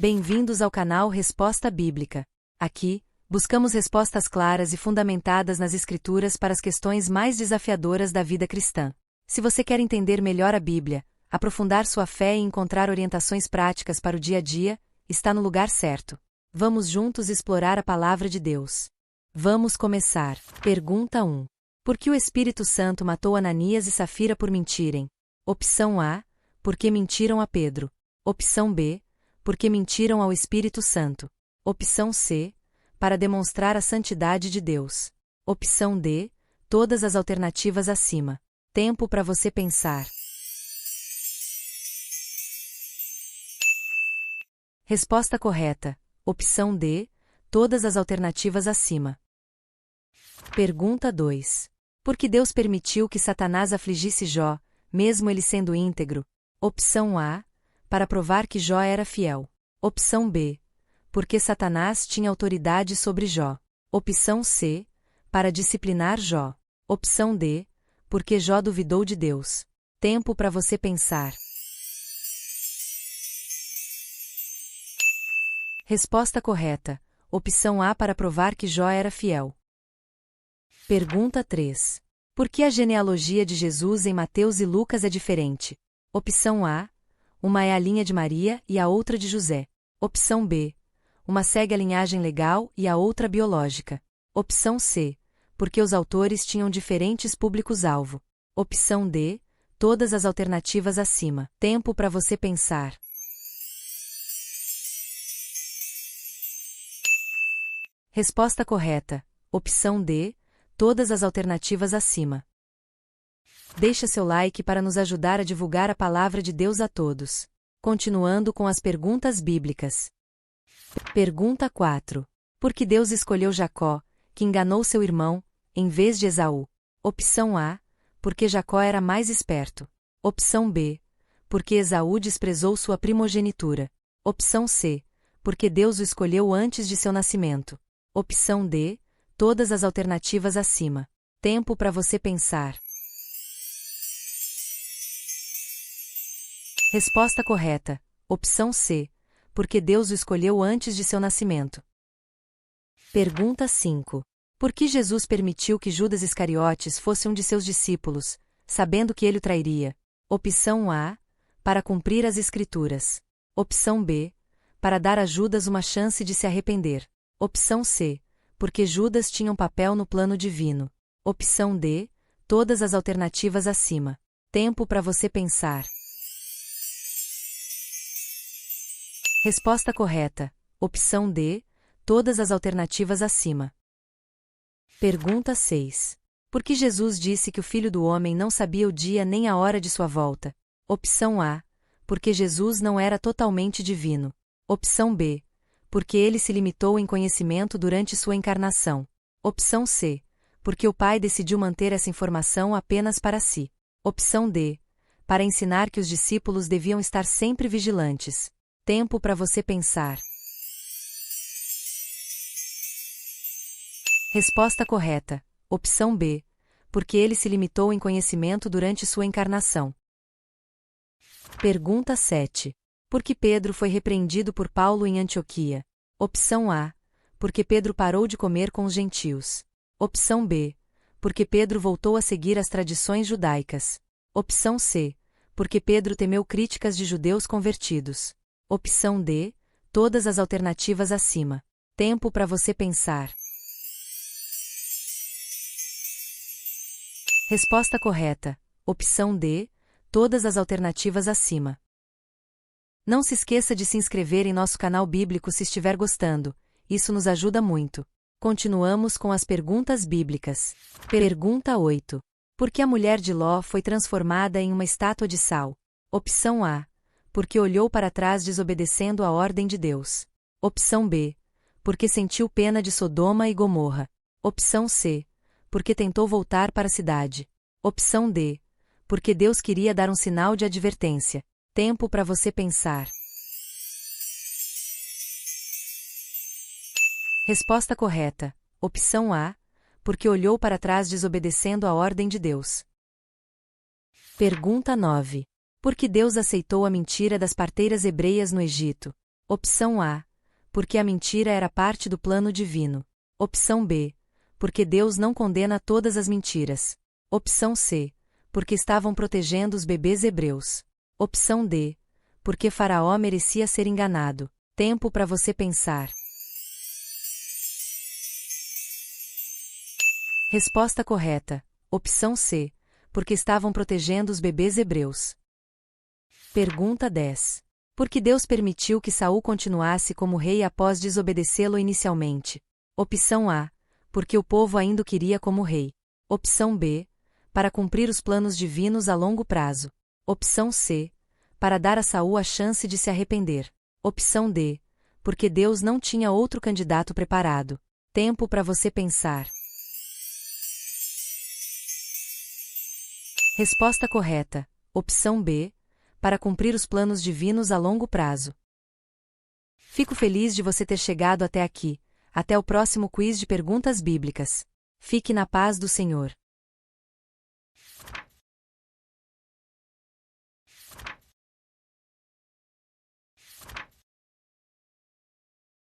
Bem-vindos ao canal Resposta Bíblica. Aqui, buscamos respostas claras e fundamentadas nas Escrituras para as questões mais desafiadoras da vida cristã. Se você quer entender melhor a Bíblia, aprofundar sua fé e encontrar orientações práticas para o dia a dia, está no lugar certo. Vamos juntos explorar a Palavra de Deus. Vamos começar. Pergunta 1. Por que o Espírito Santo matou Ananias e Safira por mentirem? Opção A. Porque mentiram a Pedro. Opção B. Porque mentiram ao Espírito Santo. Opção C. Para demonstrar a santidade de Deus. Opção D. Todas as alternativas acima. Tempo para você pensar. Resposta correta. Opção D. Todas as alternativas acima. Pergunta 2. Por que Deus permitiu que Satanás afligisse Jó, mesmo ele sendo íntegro? Opção A. Para provar que Jó era fiel. Opção B. Porque Satanás tinha autoridade sobre Jó. Opção C. Para disciplinar Jó. Opção D. Porque Jó duvidou de Deus. Tempo para você pensar. Resposta correta. Opção A. Para provar que Jó era fiel. Pergunta 3. Por que a genealogia de Jesus em Mateus e Lucas é diferente? Opção A. Uma é a linha de Maria e a outra de José. Opção B. Uma segue a linhagem legal e a outra biológica. Opção C. Porque os autores tinham diferentes públicos-alvo. Opção D. Todas as alternativas acima. Tempo para você pensar. Resposta correta. Opção D. Todas as alternativas acima. Deixa seu like para nos ajudar a divulgar a Palavra de Deus a todos. Continuando com as perguntas bíblicas. Pergunta 4. Por que Deus escolheu Jacó, que enganou seu irmão, em vez de Esaú? Opção A. Porque Jacó era mais esperto. Opção B. Porque Esaú desprezou sua primogenitura. Opção C. Porque Deus o escolheu antes de seu nascimento. Opção D. Todas as alternativas acima. Tempo para você pensar. Resposta correta. Opção C. Porque Deus o escolheu antes de seu nascimento. Pergunta 5. Por que Jesus permitiu que Judas Iscariotes fosse um de seus discípulos, sabendo que ele o trairia? Opção A. Para cumprir as Escrituras. Opção B. Para dar a Judas uma chance de se arrepender. Opção C. Porque Judas tinha um papel no plano divino. Opção D. Todas as alternativas acima. Tempo para você pensar. Resposta correta. Opção D. Todas as alternativas acima. Pergunta 6. Por que Jesus disse que o Filho do Homem não sabia o dia nem a hora de sua volta? Opção A. Porque Jesus não era totalmente divino. Opção B. Porque ele se limitou em conhecimento durante sua encarnação. Opção C. Porque o Pai decidiu manter essa informação apenas para si. Opção D. Para ensinar que os discípulos deviam estar sempre vigilantes. Tempo para você pensar. Resposta correta. Opção B. Porque ele se limitou em conhecimento durante sua encarnação. Pergunta 7. Por que Pedro foi repreendido por Paulo em Antioquia? Opção A. Porque Pedro parou de comer com os gentios. Opção B. Porque Pedro voltou a seguir as tradições judaicas. Opção C. Porque Pedro temeu críticas de judeus convertidos. Opção D. Todas as alternativas acima. Tempo para você pensar. Resposta correta. Opção D. Todas as alternativas acima. Não se esqueça de se inscrever em nosso canal bíblico se estiver gostando. Isso nos ajuda muito. Continuamos com as perguntas bíblicas. Pergunta 8. Por que a mulher de Ló foi transformada em uma estátua de sal? Opção A. Porque olhou para trás desobedecendo a ordem de Deus. Opção B. Porque sentiu pena de Sodoma e Gomorra. Opção C. Porque tentou voltar para a cidade. Opção D. Porque Deus queria dar um sinal de advertência. Tempo para você pensar. Resposta correta. Opção A. Porque olhou para trás desobedecendo a ordem de Deus. Pergunta 9. Por que Deus aceitou a mentira das parteiras hebreias no Egito? Opção A. Porque a mentira era parte do plano divino. Opção B. Porque Deus não condena todas as mentiras. Opção C. Porque estavam protegendo os bebês hebreus. Opção D. Porque Faraó merecia ser enganado. Tempo para você pensar. Resposta correta. Opção C. Porque estavam protegendo os bebês hebreus. Pergunta 10. Por que Deus permitiu que Saul continuasse como rei após desobedecê-lo inicialmente? Opção A. Porque o povo ainda o queria como rei. Opção B. Para cumprir os planos divinos a longo prazo. Opção C. Para dar a Saul a chance de se arrepender. Opção D. Porque Deus não tinha outro candidato preparado. Tempo para você pensar. Resposta correta. Opção B. Para cumprir os planos divinos a longo prazo. Fico feliz de você ter chegado até aqui. Até o próximo quiz de perguntas bíblicas. Fique na paz do Senhor.